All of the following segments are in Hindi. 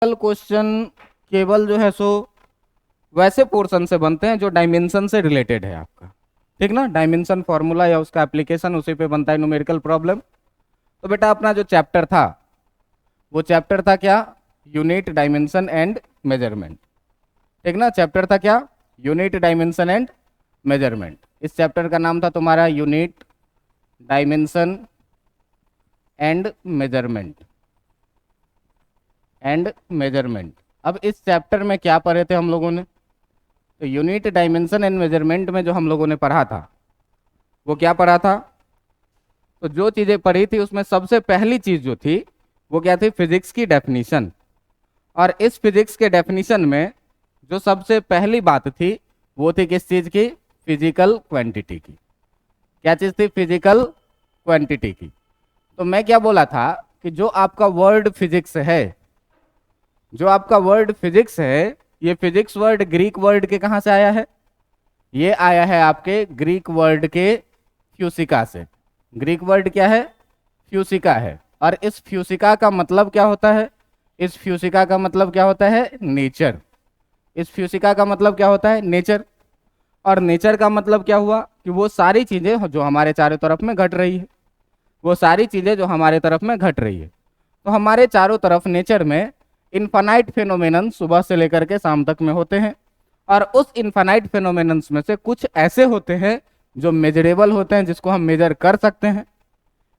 क्वेश्चन केवल जो है सो वैसे पोर्शन से बनते हैं जो डायमेंशन से रिलेटेड है आपका, ठीक ना। डायमेंशन फॉर्मूला या उसका एप्लीकेशन उसी पे बनता है न्यूमेरिकल प्रॉब्लम। तो बेटा अपना जो चैप्टर था वो चैप्टर था क्या, यूनिट डायमेंशन एंड मेजरमेंट, ठीक ना। चैप्टर था क्या, यूनिट डायमेंशन एंड मेजरमेंट। इस चैप्टर का नाम था तुम्हारा यूनिट डायमेंशन एंड मेजरमेंट। अब इस चैप्टर में क्या पढ़े थे हम लोगों ने, तो यूनिट डायमेंशन एंड मेजरमेंट में जो हम लोगों ने पढ़ा था वो क्या पढ़ा था, तो जो चीज़ें पढ़ी थी उसमें सबसे पहली चीज़ जो थी वो क्या थी, फिजिक्स की डेफिनीशन। और इस फिजिक्स के डेफिनीशन में जो सबसे पहली बात थी वो थी किस चीज़ की, फिजिकल क्वांटिटी की। क्या चीज़ थी, फिजिकल क्वांटिटी की। तो मैं क्या बोला था कि जो आपका वर्ड फिजिक्स है, जो आपका वर्ड फिजिक्स है, ये फिजिक्स वर्ड ग्रीक वर्ड के कहाँ से आया है, ये आया है आपके ग्रीक वर्ड के फ्यूसिका से। ग्रीक वर्ड क्या है, फ्यूसिका है। और इस फ्यूसिका का मतलब क्या होता है, इस फ्यूसिका का मतलब क्या होता है, नेचर। इस फ्यूसिका का मतलब क्या होता है, नेचर। और नेचर का मतलब क्या हुआ कि वो सारी चीज़ें जो हमारे चारों तरफ में घट रही है, वो सारी चीज़ें जो हमारे तरफ में घट रही है। तो हमारे चारों तरफ नेचर में इनफाइनाइट फिनोमेनन सुबह से लेकर के शाम तक में होते हैं। और उस इनफाइनाइट फिनोमेनन्स में से कुछ ऐसे होते हैं जो मेजरेबल होते हैं, जिसको हम मेजर कर सकते हैं,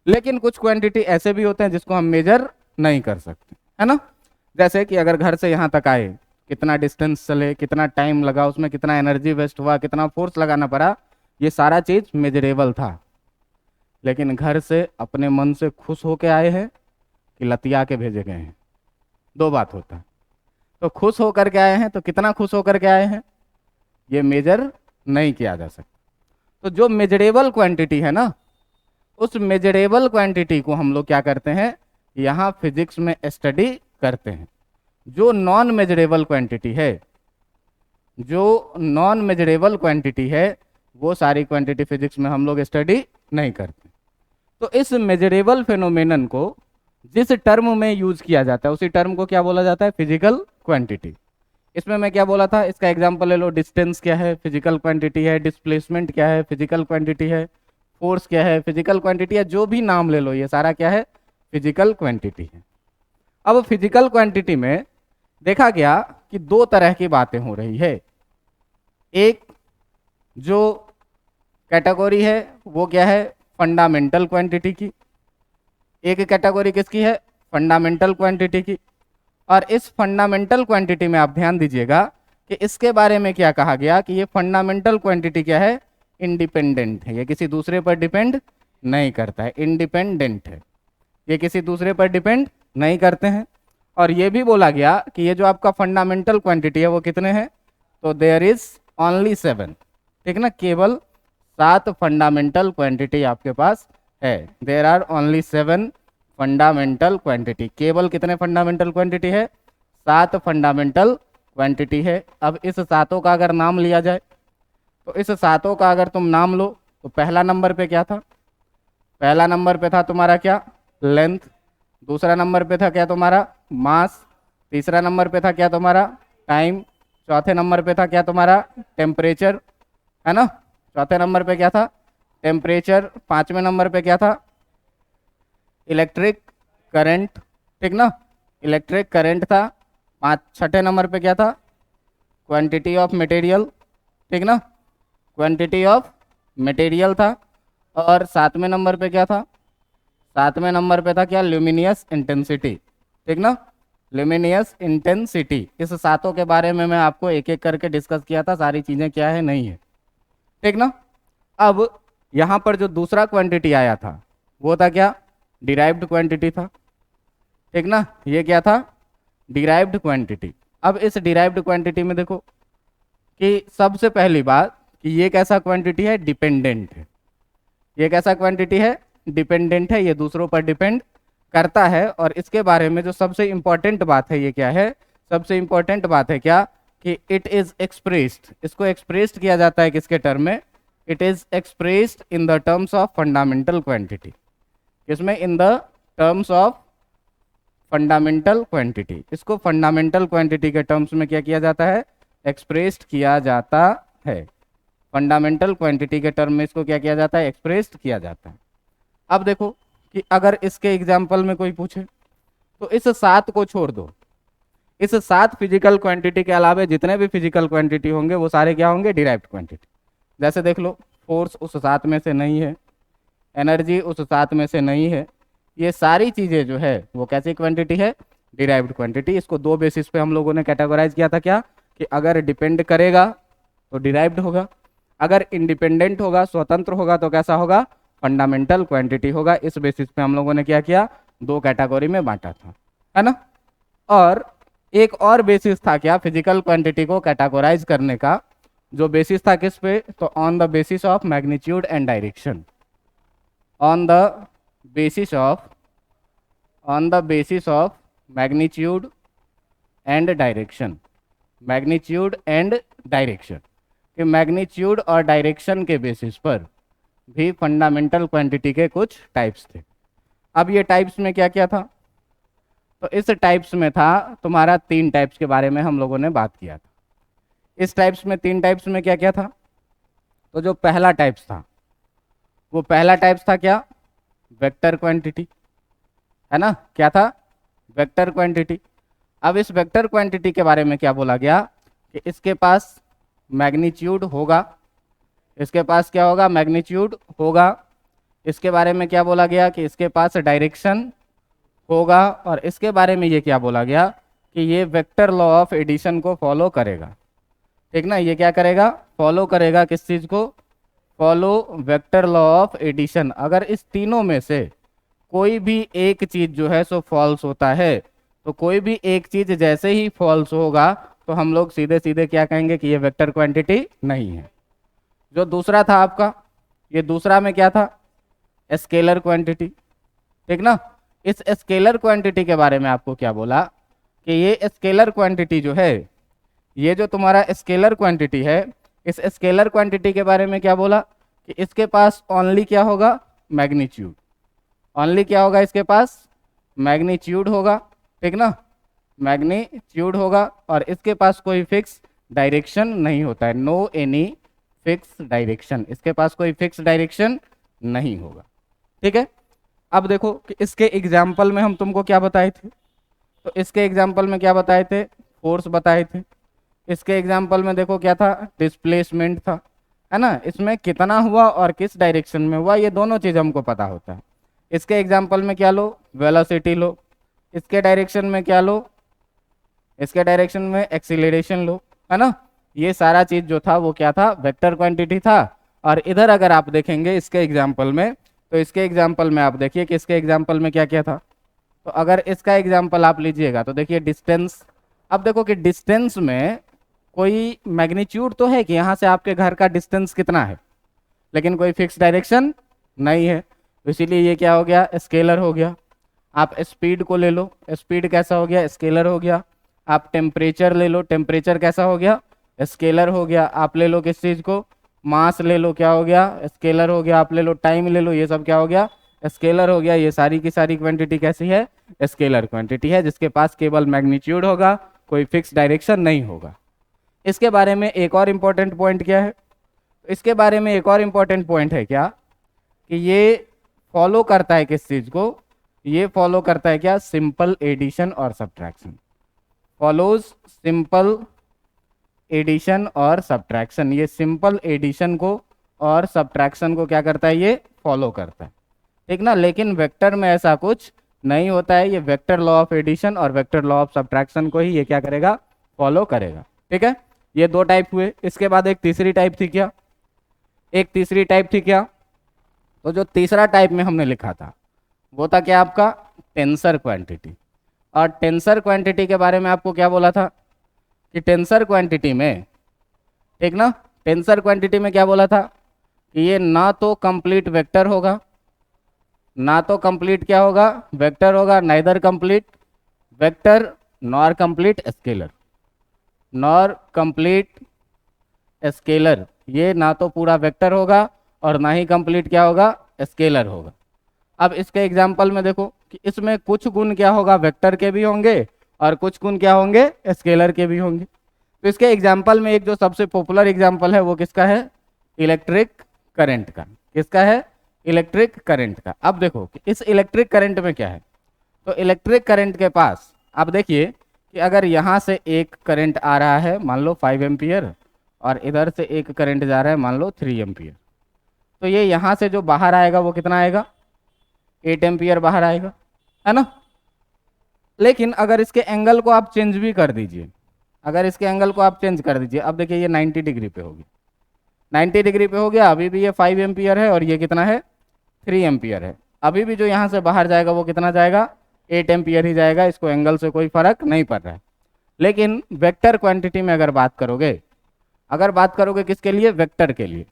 लेकिन कुछ क्वांटिटी ऐसे भी होते हैं जिसको हम मेजर नहीं कर सकते, है ना। जैसे कि अगर घर से यहाँ तक आए, कितना डिस्टेंस चले, कितना टाइम लगा, उसमें कितना एनर्जी वेस्ट हुआ, कितना फोर्स लगाना पड़ा, ये सारा चीज़ मेजरेबल था। लेकिन घर से अपने मन से खुश होके आए हैं कि लतिया के भेजे गए हैं, दो बात होता है। तो खुश होकर के आए हैं तो कितना खुश होकर के आए हैं, ये मेजर नहीं किया जा सकता। तो जो मेजरेबल क्वांटिटी है ना, उस मेजरेबल क्वांटिटी को हम लोग क्या करते हैं, यहाँ फिजिक्स में स्टडी करते हैं। जो नॉन मेजरेबल क्वांटिटी है, जो नॉन मेजरेबल क्वांटिटी है, वो सारी क्वांटिटी फिजिक्स में हम लोग स्टडी नहीं करते। तो इस मेजरेबल फिनोमेनन को जिस टर्म में यूज किया जाता है उसी टर्म को क्या बोला जाता है, फिजिकल क्वांटिटी। इसमें मैं क्या बोला था, इसका एग्जांपल ले लो, डिस्टेंस क्या है, फिजिकल क्वांटिटी है, डिस्प्लेसमेंट क्या है, फिजिकल क्वांटिटी है, फोर्स क्या है, फिजिकल क्वांटिटी है, जो भी नाम ले लो ये सारा क्या है, फिजिकल क्वांटिटी है। अब फिजिकल क्वांटिटी में देखा गया कि दो तरह की बातें हो रही है। एक जो कैटेगरी है वो क्या है, फंडामेंटल क्वांटिटी की। एक कैटेगरी किसकी है, फंडामेंटल क्वांटिटी की। और इस फंडामेंटल क्वांटिटी में आप ध्यान दीजिएगा कि इसके बारे में क्या कहा गया कि ये फंडामेंटल क्वांटिटी क्या है, इंडिपेंडेंट है, ये किसी दूसरे पर डिपेंड नहीं करता है, इंडिपेंडेंट है, ये किसी दूसरे पर डिपेंड नहीं करते हैं। और ये भी बोला गया कि ये जो आपका फंडामेंटल क्वांटिटी है वो कितने हैं, तो देयर इज ओनली 7, ठीक ना, केवल 7 फंडामेंटल क्वांटिटी आपके पास है। There are only 7 fundamental quantity. केवल कितने फंडामेंटल क्वांटिटी है, 7 फंडामेंटल क्वांटिटी है। अब इस सातों का अगर नाम लिया जाए, तो इस सातों का अगर तुम नाम लो तो पहला नंबर पे क्या था, पहला नंबर पे था तुम्हारा क्या, लेंथ। दूसरा नंबर पे था क्या तुम्हारा, मास। तीसरा नंबर पे था क्या तुम्हारा, टाइम। चौथे नंबर पे था क्या तुम्हारा, टेम्परेचर, है ना। चौथे नंबर पे क्या था, टेम्परेचर। पांचवें नंबर पे क्या था, इलेक्ट्रिक करंट, ठीक ना, इलेक्ट्रिक करंट था। छठे नंबर पे क्या था, क्वांटिटी ऑफ मटेरियल, ठीक ना, क्वांटिटी ऑफ मटेरियल था। और सातवें नंबर पे क्या था, सातवें नंबर पे था क्या, ल्यूमिनियस इंटेंसिटी, ठीक ना, ल्यूमिनियस इंटेंसिटी। इस सातों के बारे में मैं आपको एक एक करके डिस्कस किया था, सारी चीज़ें क्या है नहीं है, ठीक ना। अब यहाँ पर जो दूसरा क्वांटिटी आया था वो था क्या, डिराइव्ड क्वांटिटी था, ठीक ना, ये क्या था, डिराइव्ड क्वांटिटी। अब इस डिराइव्ड क्वांटिटी में देखो कि सबसे पहली बात कि ये कैसा क्वांटिटी है, डिपेंडेंट है। ये कैसा क्वांटिटी है, डिपेंडेंट है, ये दूसरों पर डिपेंड करता है। और इसके बारे में जो सबसे इंपॉर्टेंट बात है ये क्या है, सबसे इंपॉर्टेंट बात है क्या, कि इट इज एक्सप्रेस्ड, इसको एक्सप्रेस्ड किया जाता है किसके टर्म में, it is expressed in the terms of fundamental quantity. किसमें, in the terms of fundamental quantity, इसको फंडामेंटल क्वांटिटी के टर्म्स में क्या किया जाता है, एक्सप्रेस्ड किया जाता है। फंडामेंटल क्वांटिटी के टर्म में इसको क्या किया जाता है, एक्सप्रेस्ड किया जाता है। अब देखो कि अगर इसके एग्जाम्पल में कोई पूछे तो इस 7 को छोड़ दो, इस 7 फिजिकल क्वांटिटी के अलावा जितने भी फिजिकल क्वांटिटी होंगे वो सारे क्या होंगे, डिराइव्ड क्वांटिटी। जैसे देख लो, फोर्स उस 7 में से नहीं है, एनर्जी उस 7 में से नहीं है, ये सारी चीज़ें जो है वो कैसी क्वांटिटी है, डिराइव्ड क्वांटिटी। इसको दो बेसिस पे हम लोगों ने कैटेगराइज किया था, क्या कि अगर डिपेंड करेगा तो डिराइव्ड होगा, अगर इंडिपेंडेंट होगा, स्वतंत्र होगा तो कैसा होगा, फंडामेंटल क्वांटिटी होगा। इस बेसिस पे हम लोगों ने क्या किया, दो कैटेगरी में बांटा था, है ना। और एक और बेसिस था क्या, फिजिकल क्वांटिटी को कैटेगराइज करने का, जो बेसिस था किस पे, तो on the basis of magnitude and direction, on the basis of magnitude and direction, magnitude and direction, कि मैग्नीट्यूड और डायरेक्शन के बेसिस पर भी फंडामेंटल क्वांटिटी के कुछ टाइप्स थे। अब ये टाइप्स में क्या क्या था, तो इस टाइप्स में था तुम्हारा 3 टाइप्स के बारे में हम लोगों ने बात किया था। इस टाइप्स में 3 टाइप्स में क्या क्या था, तो जो पहला टाइप्स था वो पहला टाइप्स था क्या, वेक्टर क्वांटिटी, है ना, क्या था, वेक्टर क्वांटिटी। अब इस वेक्टर क्वांटिटी के बारे में क्या बोला गया कि इसके पास मैग्नीट्यूड होगा, इसके पास क्या होगा, मैग्नीट्यूड होगा। इसके बारे में क्या बोला गया कि इसके पास डायरेक्शन होगा, और इसके बारे में ये क्या बोला गया कि ये वेक्टर लॉ ऑफ एडिशन को फॉलो करेगा, ठीक ना। ये क्या करेगा, फॉलो करेगा, किस चीज़ को, follow vector law of addition. अगर इस तीनों में से कोई भी एक चीज़ जो है सो फॉल्स होता है, तो कोई भी एक चीज़ जैसे ही फॉल्स होगा तो हम लोग सीधे सीधे क्या कहेंगे कि ये वेक्टर क्वांटिटी नहीं है। जो दूसरा था आपका, ये दूसरा में क्या था, स्केलर क्वांटिटी, ठीक ना। इस स्केलर क्वांटिटी के बारे में आपको क्या बोला कि ये स्केलर क्वांटिटी जो है, ये जो तुम्हारा स्केलर क्वांटिटी है, इस स्केलर क्वांटिटी के बारे में क्या बोला कि इसके पास ओनली क्या होगा, मैग्नीट्यूड, ओनली क्या होगा, इसके पास मैग्नीट्यूड होगा, ठीक ना, मैग्नीट्यूड होगा, और इसके पास कोई फिक्स डायरेक्शन नहीं होता है, नो एनी फिक्स डायरेक्शन, इसके पास कोई फिक्स डायरेक्शन नहीं होगा, ठीक है। अब देखो कि इसके एग्जाम्पल में हम तुमको क्या बताए थे, तो इसके एग्जाम्पल में क्या बताए थे, फोर्स बताए थे। इसके एग्जाम्पल में देखो क्या था, डिस्प्लेसमेंट था, है ना। इसमें कितना हुआ और किस डायरेक्शन में हुआ, ये दोनों चीज़ हमको पता होता है। इसके एग्जाम्पल में क्या लो, वेलोसिटी लो, इसके डायरेक्शन में क्या लो, इसके डायरेक्शन में एक्सीलरेशन लो, है ना। ये सारा चीज़ जो था वो क्या था, वेक्टर क्वांटिटी था। और इधर अगर आप देखेंगे इसके एग्जाम्पल में, तो इसके एग्जाम्पल में आप देखिए कि इसके एग्जाम्पल में क्या क्या था। तो अगर इसका एग्जाम्पल आप लीजिएगा तो देखिए डिस्टेंस। अब देखो कि डिस्टेंस में कोई मैग्नीट्यूड तो है कि यहाँ से आपके घर का डिस्टेंस कितना है, लेकिन कोई फिक्स डायरेक्शन नहीं है, तो इसीलिए ये क्या हो गया, स्केलर हो गया। आप स्पीड को ले लो, स्पीड कैसा हो गया, स्केलर हो गया। आप टेम्परेचर ले लो, टेम्परेचर कैसा हो गया, स्केलर हो गया। आप ले लो किस चीज़ को, मास ले लो, क्या हो गया, स्केलर हो गया। आप ले लो टाइम ले लो, ये सब क्या हो गया, स्केलर हो गया। ये सारी की सारी क्वांटिटी कैसी है, स्केलर क्वांटिटी है, जिसके पास केवल मैग्नीट्यूड होगा, कोई फिक्स डायरेक्शन नहीं होगा। इसके बारे में एक और इम्पोर्टेंट पॉइंट क्या है, इसके बारे में एक और इम्पोर्टेंट पॉइंट है क्या कि ये फॉलो करता है किस चीज़ को, ये फॉलो करता है क्या, सिंपल एडिशन और सब्ट्रैक्शन, फॉलोज सिंपल एडिशन और सब्ट्रैक्शन। ये सिंपल एडिशन को और सब्ट्रैक्शन को क्या करता है, ये फॉलो करता है, ठीक ना। लेकिन वेक्टर में ऐसा कुछ नहीं होता है, ये वेक्टर लॉ ऑफ एडिशन और वेक्टर लॉ ऑफ सब्ट्रैक्शन को ही ये क्या करेगा, फॉलो करेगा, ठीक है। ये दो टाइप हुए। इसके बाद एक तीसरी टाइप थी क्या, एक तीसरी टाइप थी क्या, तो जो तीसरा टाइप में हमने लिखा था वो था क्या आपका, टेंसर क्वांटिटी। और टेंसर क्वांटिटी के बारे में आपको क्या बोला था कि टेंसर क्वांटिटी में, ठीक ना, टेंसर क्वांटिटी में क्या बोला था कि ये ना तो कंप्लीट वेक्टर होगा, ना तो कंप्लीट क्या होगा, वेक्टर होगा, neither complete vector nor complete scalar, nor complete scalar. ये ना तो पूरा वेक्टर होगा और ना ही कंप्लीट क्या होगा, स्केलर होगा। अब इसके एग्जाम्पल में देखो कि इसमें कुछ गुण क्या होगा, वेक्टर के भी होंगे और कुछ गुण क्या होंगे, स्केलर के भी होंगे। तो इसके एग्जाम्पल में एक जो सबसे पॉपुलर एग्जाम्पल है वो किसका है, इलेक्ट्रिक करंट का। किसका है, इलेक्ट्रिक करंट का। अब देखो कि इस इलेक्ट्रिक करंट में क्या है, तो इलेक्ट्रिक करंट के पास आप देखिए कि अगर यहाँ से एक करंट आ रहा है मान लो 5 एम्पियर और इधर से एक करंट जा रहा है मान लो 3 एम्पियर, तो ये यहाँ से जो बाहर आएगा वो कितना आएगा, 8 एम्पियर बाहर आएगा, है ना। लेकिन अगर इसके एंगल को आप चेंज भी कर दीजिए, अगर इसके एंगल को आप चेंज कर दीजिए, अब देखिए ये 90 डिग्री पे होगी, 90 डिग्री पे हो गया, अभी भी ये 5 एम्पियर है और ये कितना है, 3 एम्पियर है। अभी भी जो यहाँ से बाहर जाएगा वो कितना जाएगा, 8 एम्पियर ही जाएगा, इसको एंगल से कोई फर्क नहीं पड़ रहा है। लेकिन वेक्टर क्वांटिटी में अगर बात करोगे, अगर बात करोगे किसके लिए, वेक्टर के लिए,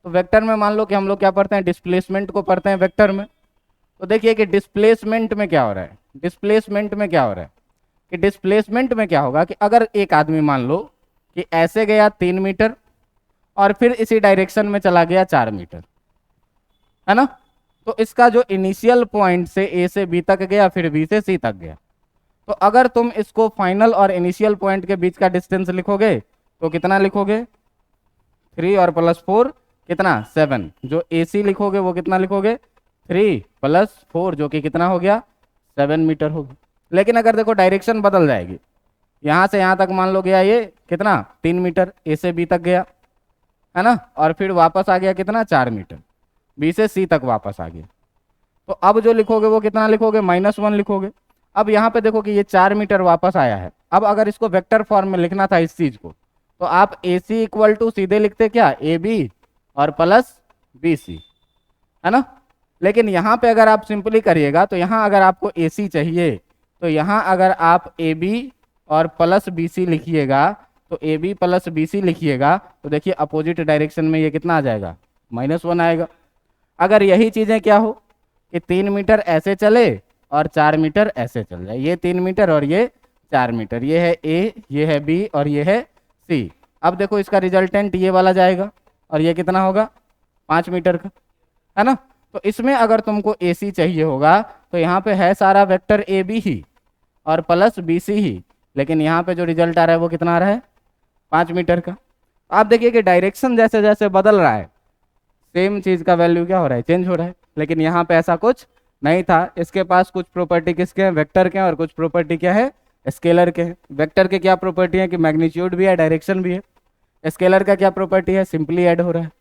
तो वेक्टर में मान लो कि हम लोग क्या पढ़ते हैं, डिस्प्लेसमेंट को पढ़ते हैं वेक्टर में। तो देखिए कि डिस्प्लेसमेंट में क्या हो रहा है, डिस्प्लेसमेंट में क्या हो रहा है कि डिस्प्लेसमेंट में क्या होगा कि अगर एक आदमी मान लो कि ऐसे गया 3 मीटर और फिर इसी डायरेक्शन में चला गया 4 मीटर, है ना, तो इसका जो इनिशियल पॉइंट से ए से बी तक गया फिर बी से सी तक गया, तो अगर तुम इसको फाइनल और इनिशियल पॉइंट के बीच का डिस्टेंस लिखोगे तो कितना लिखोगे, 3 और +4 कितना 7, जो ए सी लिखोगे वो कितना लिखोगे, 3 + 4 जो कि कितना हो गया 7 मीटर हो गया। लेकिन अगर देखो डायरेक्शन बदल जाएगी, यहाँ से यहाँ तक मान लो गया ये कितना 3 मीटर ए से बी तक गया, है ना, और फिर वापस आ गया कितना 4 मीटर, बी से सी तक वापस आ गया, तो अब जो लिखोगे वो कितना लिखोगे, -1 लिखोगे। अब यहाँ पे देखो कि ये 4 मीटर वापस आया है। अब अगर इसको वेक्टर फॉर्म में लिखना था इस चीज को, तो आप ए सी इक्वल टू सीधे लिखते क्या, ए बी और प्लस बी सी, है ना। लेकिन यहाँ पे अगर आप सिंपली करिएगा तो यहाँ अगर आपको ए सी चाहिए तो यहाँ अगर आप ए बी और प्लस बी सी लिखिएगा, तो A B plus B C लिखिएगा तो देखिए अपोजिट डायरेक्शन में ये कितना आ जाएगा, -1 आएगा। अगर यही चीज़ें क्या हो कि 3 मीटर ऐसे चले और 4 मीटर ऐसे चल जाए, ये 3 मीटर और ये 4 मीटर, ये है ए, ये है बी और ये है सी। अब देखो इसका रिजल्टेंट ये वाला जाएगा और ये कितना होगा 5 मीटर का, है ना। तो इसमें अगर तुमको ए सी चाहिए होगा तो यहाँ पे है सारा वेक्टर ए बी ही और प्लस बी सी ही, लेकिन यहाँ पे जो रिजल्ट आ रहा है वो कितना आ रहा है 5 मीटर का। आप देखिए कि डायरेक्शन जैसे जैसे बदल रहा है सेम चीज़ का वैल्यू क्या हो रहा है, चेंज हो रहा है। लेकिन यहाँ पे ऐसा कुछ नहीं था, इसके पास कुछ प्रॉपर्टी किसके हैं, वेक्टर के हैं, और कुछ प्रॉपर्टी क्या है, स्केलर के हैं। वेक्टर के क्या प्रॉपर्टी है कि मैग्नीट्यूड भी है, डायरेक्शन भी है। स्केलर का क्या प्रॉपर्टी है, सिंपली ऐड हो रहा है।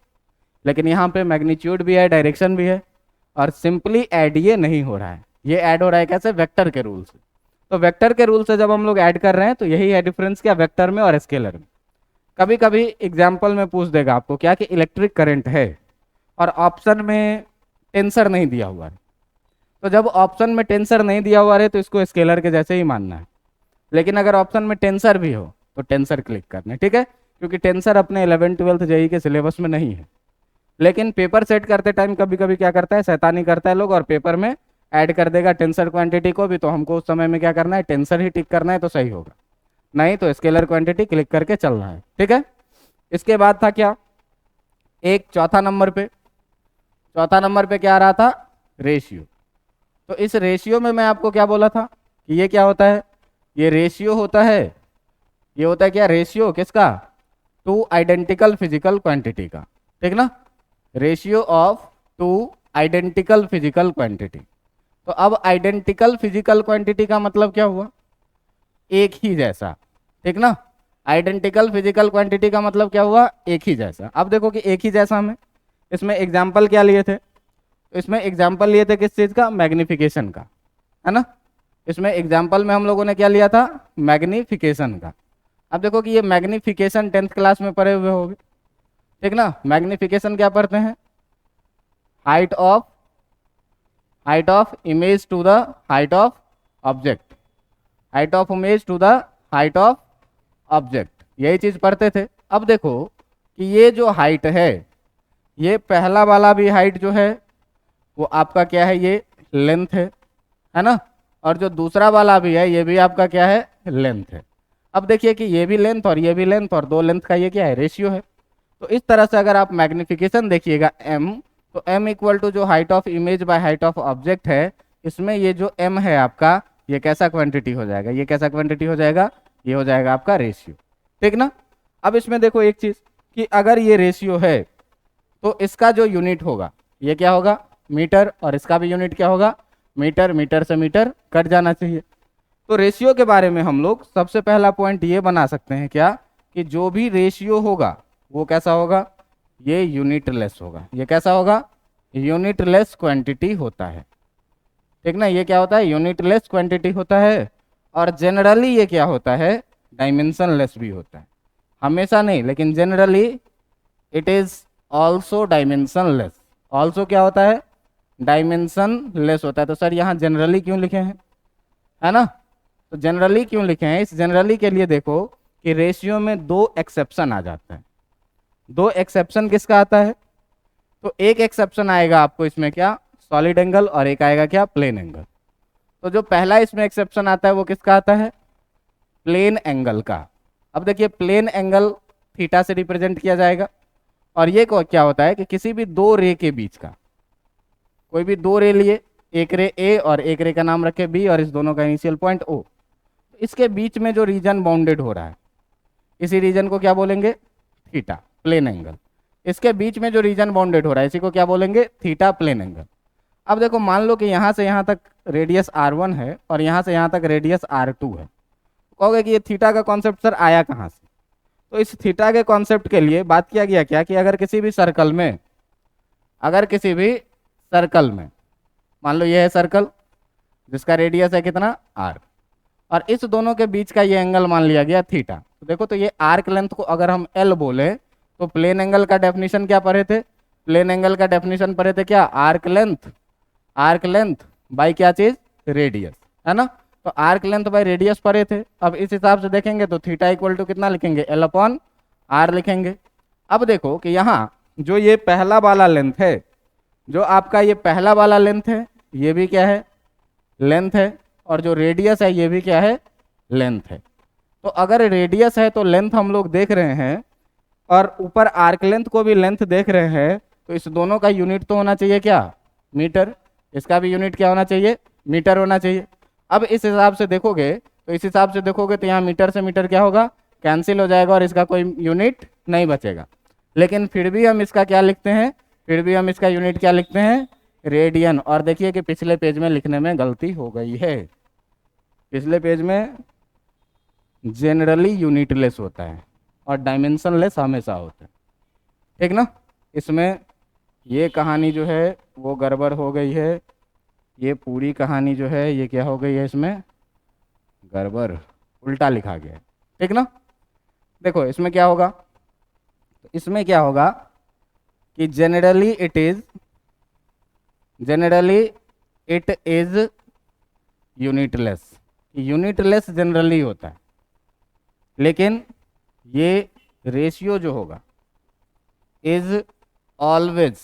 लेकिन यहाँ पे मैग्नीट्यूड भी है, डायरेक्शन भी है, और सिंपली ऐड ये नहीं हो रहा है, ये ऐड हो रहा है कैसे, वेक्टर के रूल से। तो वेक्टर के रूल से जब हम लोग ऐड कर रहे हैं तो यही है डिफरेंस क्या, वेक्टर में और स्केलर में। कभी कभी एग्जाम्पल में पूछ देगा आपको क्या कि इलेक्ट्रिक करंट है और ऑप्शन में टेंसर नहीं दिया हुआ है, तो जब ऑप्शन में टेंसर नहीं दिया हुआ है तो इसको स्केलर के जैसे ही मानना है। लेकिन अगर ऑप्शन में टेंसर भी हो तो टेंसर क्लिक करना है, ठीक है, क्योंकि टेंसर अपने 11th-12th जेईई के सिलेबस में नहीं है। लेकिन पेपर सेट करते टाइम कभी कभी क्या करता है, शैतानी करता है लोग और पेपर में ऐड कर देगा टेंसर क्वांटिटी को भी, तो हमको उस समय में क्या करना है, टेंसर ही टिक करना है तो सही होगा, नहीं तो स्केलर क्वांटिटी क्लिक करके चलना है, ठीक है। इसके बाद था क्या, एक चौथा नंबर पे क्या आ रहा था, रेशियो। तो इस रेशियो में मैं आपको क्या बोला था कि ये क्या होता है, ये रेशियो होता है, ये होता है क्या, रेशियो किसका, 2 आइडेंटिकल फिजिकल क्वांटिटी का, ठीक ना, ratio of 2 identical physical quantity. तो अब आइडेंटिकल फिजिकल क्वांटिटी का मतलब क्या हुआ, एक ही जैसा, ठीक ना। आइडेंटिकल फिजिकल क्वांटिटी का मतलब क्या हुआ, एक ही जैसा। अब देखो कि एक ही जैसा में इसमें एग्जाम्पल क्या लिए थे, तो इसमें एग्जाम्पल लिए थे किस चीज़ का, मैग्निफिकेशन का, है ना। इसमें एग्जाम्पल में हम लोगों ने क्या लिया था, मैग्निफिकेशन का। अब देखो कि ये मैग्निफिकेशन 10th क्लास में पढ़े हुए होंगे, ठीक ना। मैग्निफिकेशन क्या पढ़ते हैं, height of image to the height of object, height of image to the height of object, यही चीज पढ़ते थे। अब देखो कि ये जो हाइट है, ये पहला वाला भी हाइट जो है वो आपका क्या है, ये लेंथ है ना, और जो दूसरा वाला भी है ये भी आपका क्या है, लेंथ है। अब देखिए कि ये भी लेंथ और ये भी लेंथ और दो लेंथ का ये क्या है, रेशियो है। तो इस तरह से अगर आप मैग्निफिकेशन देखिएगा m, तो m इक्वल टू जो height of image by height of object है, इसमें ये जो m है आपका, ये कैसा क्वांटिटी हो जाएगा, ये कैसा क्वांटिटी हो जाएगा, ये हो जाएगा आपका रेशियो, ठीक ना। अब इसमें देखो एक चीज कि अगर ये रेशियो है तो इसका जो यूनिट होगा ये क्या होगा, मीटर, और इसका भी यूनिट क्या होगा, मीटर। मीटर से मीटर कट जाना चाहिए। तो रेशियो के बारे में हम लोग सबसे पहला पॉइंट ये बना सकते हैं क्या, कि जो भी रेशियो होगा वो कैसा होगा, ये यूनिटलेस होगा। ये कैसा होगा, यूनिटलेस क्वांटिटी होता है, ठीक ना। ये क्या होता है, यूनिटलेस क्वांटिटी होता है। और जनरली ये क्या होता है, डायमेंशनलेस भी होता है। हमेशा नहीं, लेकिन generally it is also dimensionless. Also क्या होता है, डायमेंशनलेस होता है। तो सर यहाँ जनरली क्यों लिखे हैं, है ना। तो जनरली क्यों लिखे हैं, इस जनरली के लिए देखो कि रेशियो में दो एक्सेप्शन आ जाते हैं। दो एक्सेप्शन किसका आता है, तो एक एक्सेप्शन आएगा आपको इसमें क्या, सॉलिड एंगल, और एक आएगा क्या, प्लेन एंगल। तो जो पहला इसमें एक्सेप्शन आता है वो किसका आता है, प्लेन एंगल का। अब देखिए प्लेन एंगल थीटा से रिप्रेजेंट किया जाएगा। और ये क्या होता है कि किसी भी दो रे के बीच का, कोई भी दो रे लिए, एक रे ए और एक रे का नाम रखे बी, और इस दोनों का इनिशियल पॉइंट ओ, इसके बीच में जो रीजन बाउंडेड हो रहा है इसी रीजन को क्या बोलेंगे, थीटा, प्लेन एंगल। इसके बीच में जो रीजन बाउंडेड हो रहा है इसी को क्या बोलेंगे, थीटा, प्लेन एंगल। अब देखो मान लो कि यहाँ से यहाँ तक रेडियस r1 है और यहाँ से यहाँ तक रेडियस r2 है। कहोगे कि ये थीटा का कॉन्सेप्ट सर आया कहाँ से, तो इस थीटा के कॉन्सेप्ट के लिए बात किया गया क्या, कि अगर किसी भी सर्कल में, मान लो ये है सर्कल जिसका रेडियस है कितना r, और इस दोनों के बीच का ये एंगल मान लिया गया थीटा। तो देखो, तो ये आर्क लेंथ को अगर हम l बोले तो प्लेन एंगल का डेफिनेशन क्या पढ़े थे, प्लेन एंगल का डेफिनेशन पढ़े थे क्या, आर्क लेंथ बाई क्या चीज, रेडियस, है ना। तो आर्क लेंथ बाई रेडियस पढ़े थे। अब इस हिसाब से देखेंगे तो थीटा इक्वल टू कितना लिखेंगे, L/r लिखेंगे। अब देखो कि यहाँ जो ये पहला वाला लेंथ है, जो आपका ये पहला वाला लेंथ है, ये भी क्या है, लेंथ है, और जो रेडियस है ये भी क्या है, लेंथ है। तो अगर रेडियस है तो लेंथ हम लोग देख रहे हैं, और ऊपर आर्क लेंथ को भी लेंथ देख रहे हैं, तो इस दोनों का यूनिट तो होना चाहिए क्या, मीटर। इसका भी यूनिट क्या होना चाहिए, मीटर होना चाहिए। अब इस हिसाब से देखोगे तो यहाँ मीटर से मीटर क्या होगा, कैंसिल हो जाएगा, और इसका कोई यूनिट नहीं बचेगा। लेकिन फिर भी हम इसका क्या लिखते हैं, इसका यूनिट क्या लिखते हैं, रेडियन। और देखिए कि पिछले पेज में लिखने में गलती हो गई है। पिछले पेज में जनरली यूनिटलेस होता है और डायमेंशनलेस हमेशा होता है, ठीक ना। इसमें ये कहानी जो है वो गड़बड़ हो गई है, ये पूरी कहानी जो है ये क्या हो गई है, इसमें गड़बड़, उल्टा लिखा गया है, ठीक ना। देखो इसमें क्या होगा, तो इसमें क्या होगा कि generally it is unitless generally होता है, लेकिन ये रेशियो जो होगा इज ऑलवेज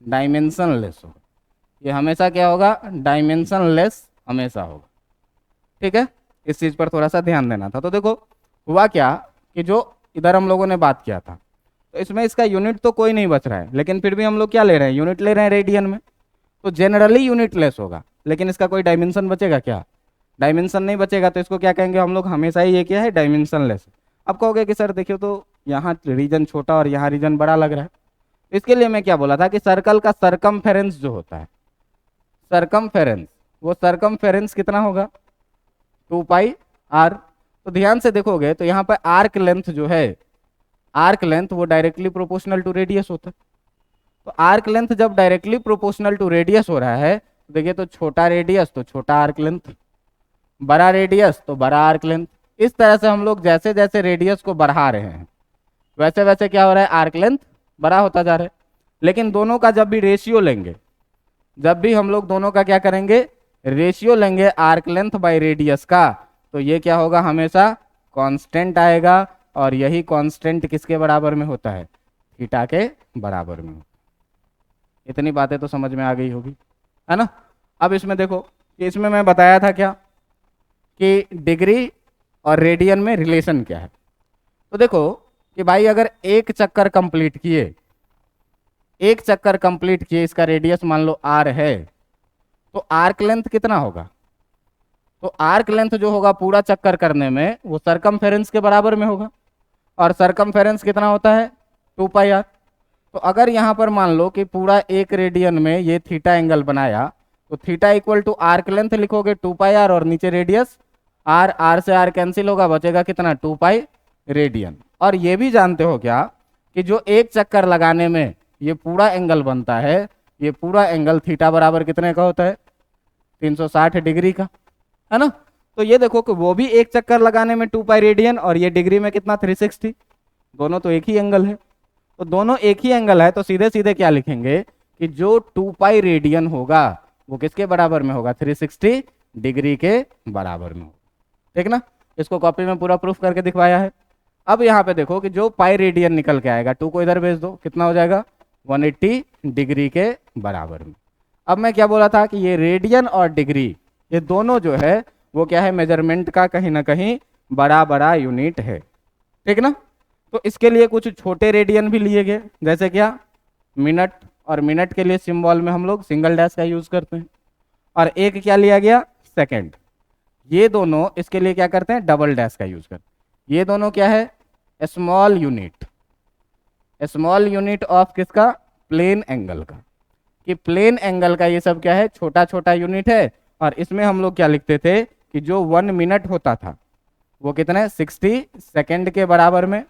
डायमेंशनलेस होगा। ये हमेशा क्या होगा, डायमेंशनलेस हमेशा होगा, ठीक है। इस चीज़ पर थोड़ा सा ध्यान देना था। तो देखो हुआ क्या कि जो इधर हम लोगों ने बात किया था, तो इसमें इसका यूनिट तो कोई नहीं बच रहा है, लेकिन फिर भी हम लोग क्या ले रहे हैं, यूनिट ले रहे हैं रेडियन में। तो जनरली यूनिटलेस होगा, लेकिन इसका कोई डायमेंशन बचेगा क्या, डायमेंशन नहीं बचेगा। तो इसको क्या कहेंगे हम लोग, हमेशा ही ये क्या है, डायमेंशनलेस। अब कहोगे कि सर देखियो तो यहाँ रीजन छोटा और यहाँ रीजन बड़ा लग रहा है। इसके लिए मैं क्या बोला था कि सर्कल का सरकमफेरेंस जो होता है, वो सरकमफेरेंस कितना होगा, 2πr। तो ध्यान से देखोगे तो यहाँ पर आर्क लेंथ जो है, वो डायरेक्टली प्रोपोर्शनल टू रेडियस होता है। तो आर्क लेंथ जब डायरेक्टली प्रोपोर्शनल टू रेडियस हो रहा है, तो देखिए तो छोटा रेडियस तो छोटा आर्क लेंथ, बड़ा रेडियस तो बड़ा आर्क लेंथ। इस तरह से हम लोग जैसे जैसे रेडियस को बढ़ा रहे हैं वैसे वैसे क्या हो रहा है, आर्क लेंथ बड़ा होता जा रहा है। लेकिन दोनों का जब भी रेशियो लेंगे, जब भी हम लोग दोनों का क्या करेंगे, रेशियो लेंगे आर्क लेंथ बाय रेडियस का, तो ये क्या होगा, हमेशा कांस्टेंट आएगा। और यही कांस्टेंट किसके बराबर में होता है, थीटा के बराबर में। इतनी बातें तो समझ में आ गई होगी, है ना। अब इसमें देखो कि इसमें मैं बताया था क्या कि डिग्री और रेडियन में रिलेशन क्या है। तो देखो कि भाई अगर एक चक्कर कंप्लीट किए, एक चक्कर कंप्लीट किए, इसका रेडियस मान लो आर है, तो आर्क लेंथ कितना होगा? तो आर्क लेंथ जो होगा पूरा चक्कर करने में वो सरकमफेरेंस के बराबर में होगा, और सरकमफेरेंस कितना होता है? 2 पाई आर। तो अगर यहाँ पर मान लो कि पूरा एक रेडियन में ये थीटा एंगल बनाया, तो theta equal to arc length लिखोगे 2 पाई आर, और नीचे रेडियस आर, आर से आर कैंसिल होगा, बचेगा कितना? 2 पाई रेडियन। और ये भी जानते हो क्या कि जो एक चक्कर लगाने में ये पूरा एंगल बनता है, ये पूरा एंगल थीटा बराबर कितने का होता है? 360 डिग्री का, है ना। तो ये देखो कि वो भी एक चक्कर लगाने में 2 पाई रेडियन, और ये डिग्री में कितना? 360। दोनों तो एक ही एंगल है, तो दोनों एक ही एंगल है, तो सीधे सीधे क्या लिखेंगे कि जो 2 पाई रेडियन होगा वो किसके बराबर में होगा? 360 डिग्री के बराबर में होगा। ठीक ना, इसको कॉपी में पूरा प्रूफ करके दिखवाया है। अब यहाँ पे देखो कि जो पाई रेडियन निकल के आएगा, 2 को इधर भेज दो, कितना हो जाएगा? 180 डिग्री के बराबर में। अब मैं क्या बोला था कि ये रेडियन और डिग्री ये दोनों जो है वो क्या है? मेजरमेंट का कहीं ना कहीं बड़ा बड़ा यूनिट है। ठीक ना। तो इसके लिए कुछ छोटे रेडियन भी लिए गए, जैसे क्या? मिनट, और मिनट के लिए सिंबल में हम लोग सिंगल डैश का यूज करते हैं। और एक क्या लिया गया? सेकंड। ये दोनों इसके लिए क्या करते हैं? डबल डैश का यूज करते हैं। ये दोनों क्या है? Small unit. Small unit of किसका? प्लेन एंगल का। कि प्लेन एंगल का ये सब क्या है? छोटा छोटा यूनिट है। और इसमें हम लोग क्या लिखते थे कि जो 1 मिनट होता था वो कितने? 60 सेकेंड के बराबर में,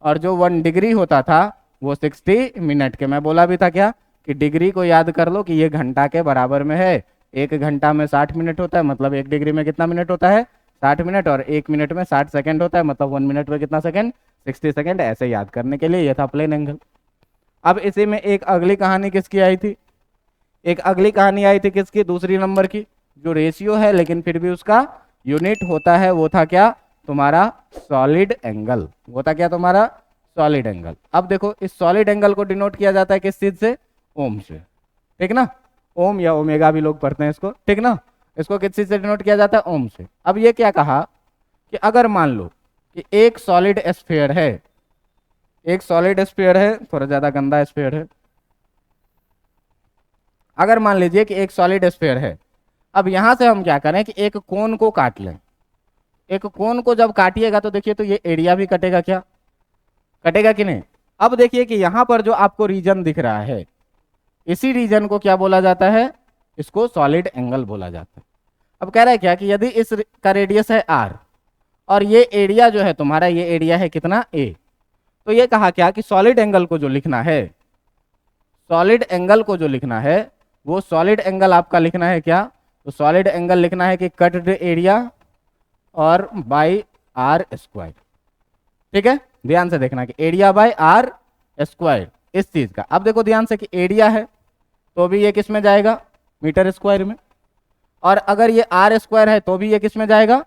और जो 1 डिग्री होता था वो 60 मिनट के। मैं बोला भी था क्या कि डिग्री को याद कर लो कि ये घंटा के बराबर में है। 1 घंटा में 60 मिनट होता है, मतलब 1 डिग्री में कितना मिनट होता है? 60 मिनट। और 1 मिनट में 60 सेकंड होता है, मतलब 1 मिनट में कितना सेकंड? 60 सेकंड। ऐसे याद करने के लिए ये था प्लेन एंगल। अब इसी में एक अगली कहानी किसकी आई थी? एक अगली कहानी आई थी किसकी? दूसरी नंबर की, जो रेशियो है लेकिन फिर भी उसका यूनिट होता है, वो था क्या? तुम्हारा सॉलिड एंगल। वो था क्या तुम्हारा? Solid angle. अब देखो इस सॉलिड एंगल को डिनोट किया जाता है किस चीज से? ओम से। ठीक ना, ओम या ओमेगा भी लोग पढ़ते हैं इसको। ठीक ना, इसको किस चीज से डिनोट किया जाता है? ओम से। अब ये क्या कहा कि अगर मान लो कि एक सॉलिड स्फीयर है, एक सॉलिड स्फीयर है, थोड़ा ज्यादा गंदा स्फीयर है। अगर मान लीजिए कि एक सॉलिड स्फीयर है, अब यहां से हम क्या करें कि एक कोन को काट लें। एक कोन को जब काटिएगा तो देखिए तो ये एरिया भी कटेगा, क्या कटेगा कि नहीं? अब देखिए कि यहां पर जो आपको रीजन दिख रहा है, इसी रीजन को क्या बोला जाता है? इसको सॉलिड एंगल बोला जाता है। अब कह रहा है क्या कि यदि इस का रेडियस है आर, और ये एरिया जो है तुम्हारा, ये एरिया है कितना? ए। तो ये कहा क्या कि सॉलिड एंगल को जो लिखना है, सॉलिड एंगल को जो लिखना है वो सॉलिड एंगल आपका लिखना है क्या? तो सॉलिड एंगल लिखना है कि कट एरिया और बाई आर स्क्वायर। ठीक है, ध्यान से देखना कि एरिया बाय आर स्क्वायर इस चीज का। अब देखो ध्यान से कि एरिया है तो भी ये किस में जाएगा? मीटर स्क्वायर में। और अगर ये आर स्क्वायर है तो भी ये किस में जाएगा?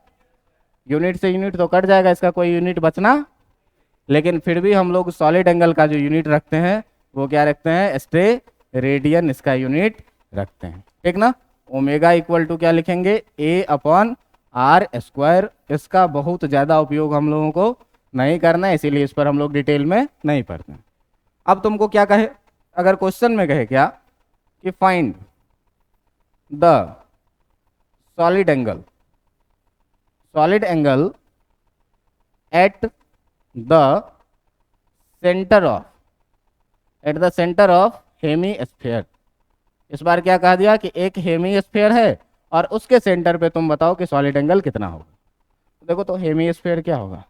यूनिट से यूनिट तो कट जाएगा, इसका कोई यूनिट बचना। लेकिन फिर भी हम लोग सॉलिड एंगल का जो यूनिट रखते हैं वो क्या रखते हैं? स्टे रेडियन इसका यूनिट रखते हैं। ठीक ना। ओमेगा इक्वल टू क्या लिखेंगे? ए अपॉन आर स्क्वायर। इसका बहुत ज्यादा उपयोग हम लोगों को नहीं करना है, इसीलिए इस पर हम लोग डिटेल में नहीं पढ़ते हैं। अब तुमको क्या कहे, अगर क्वेश्चन में कहे क्या कि find the solid angle, solid angle at the centre of, at the centre of hemisphere. इस बार क्या कहा दिया कि एक हेमीस्फीयर है और उसके सेंटर पे तुम बताओ कि सॉलिड एंगल कितना होगा। तो देखो तो हेमीस्फीयर क्या होगा?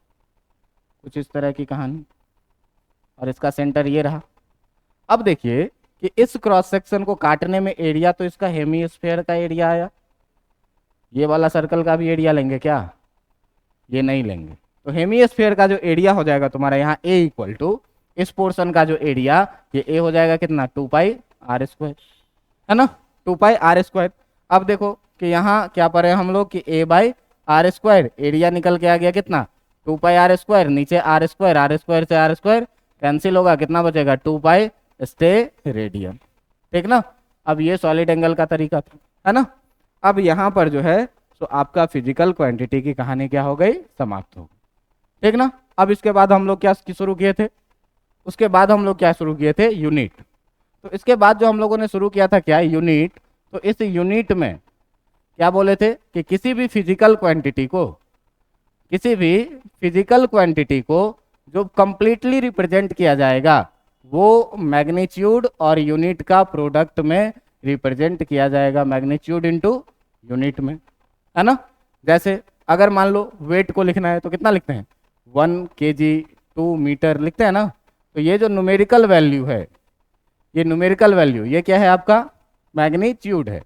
कुछ इस तरह की कहानी, और इसका सेंटर ये रहा। अब देखिए कि इस क्रॉस सेक्शन को काटने में एरिया तो इसका हेमीस्फीयर का एरिया आया। ये वाला सर्कल का भी एरिया लेंगे क्या? ये नहीं लेंगे। तो हेमीस्फीयर का जो एरिया हो जाएगा तुम्हारा यहाँ ए इक्वल टू इस पोर्शन का जो एरिया, ये ए हो जाएगा कितना? 2 पाई आर स्क्वायर, है ना, 2 पाई आर स्क्वायर। अब देखो कि यहाँ क्या पढ़े हम लोग कि ए बाई आर स्क्वायर, एरिया निकल के आ गया कितना? 2 पाई आर स्क्वायर। नीचे आर स्क्वायर से आर स्क्वायर कैंसिल होगा, कितना बचेगा? 2 पाई स्टे रेडियन। ठीक ना। अब ये सॉलिड एंगल का तरीका था, है ना। अब यहाँ पर जो है तो आपका फिजिकल क्वांटिटी की कहानी क्या हो गई? समाप्त हो गई। ठीक ना। अब इसके बाद हम लोग क्या शुरू किए थे? उसके बाद हम लोग क्या शुरू किए थे? यूनिट। तो इसके बाद जो हम लोगों ने शुरू किया था क्या, यूनिट। तो इस यूनिट में क्या बोले थे कि किसी भी फिजिकल क्वांटिटी को, किसी भी फिजिकल क्वांटिटी को जो कंप्लीटली रिप्रेजेंट किया जाएगा वो मैग्नीट्यूड और यूनिट का प्रोडक्ट में रिप्रेजेंट किया जाएगा, मैग्नीट्यूड इनटू यूनिट में, है ना। जैसे अगर मान लो वेट को लिखना है तो कितना लिखते हैं, 1 kg 2 मीटर लिखते हैं ना। तो ये जो न्यूमेरिकल वैल्यू है, ये न्यूमेरिकल वैल्यू ये क्या है आपका, मैग्नीट्यूड है।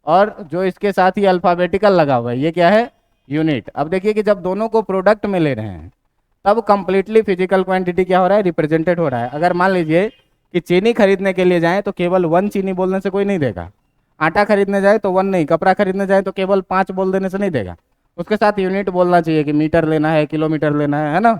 और जो इसके साथ ही अल्फाबेटिकल लगा हुआ है ये क्या है, यूनिट। अब देखिए कि जब दोनों को प्रोडक्ट में ले रहे हैं तब कंप्लीटली फिजिकल क्वांटिटी क्या हो रहा है, रिप्रेजेंटेड हो रहा है। अगर मान लीजिए कि चीनी खरीदने के लिए जाएं तो केवल 1 चीनी बोलने से कोई नहीं देगा, आटा खरीदने जाए तो 1 नहीं, कपड़ा खरीदने जाए तो केवल 5 बोल देने से नहीं देगा, उसके साथ यूनिट बोलना चाहिए कि मीटर लेना है, किलोमीटर लेना है ना,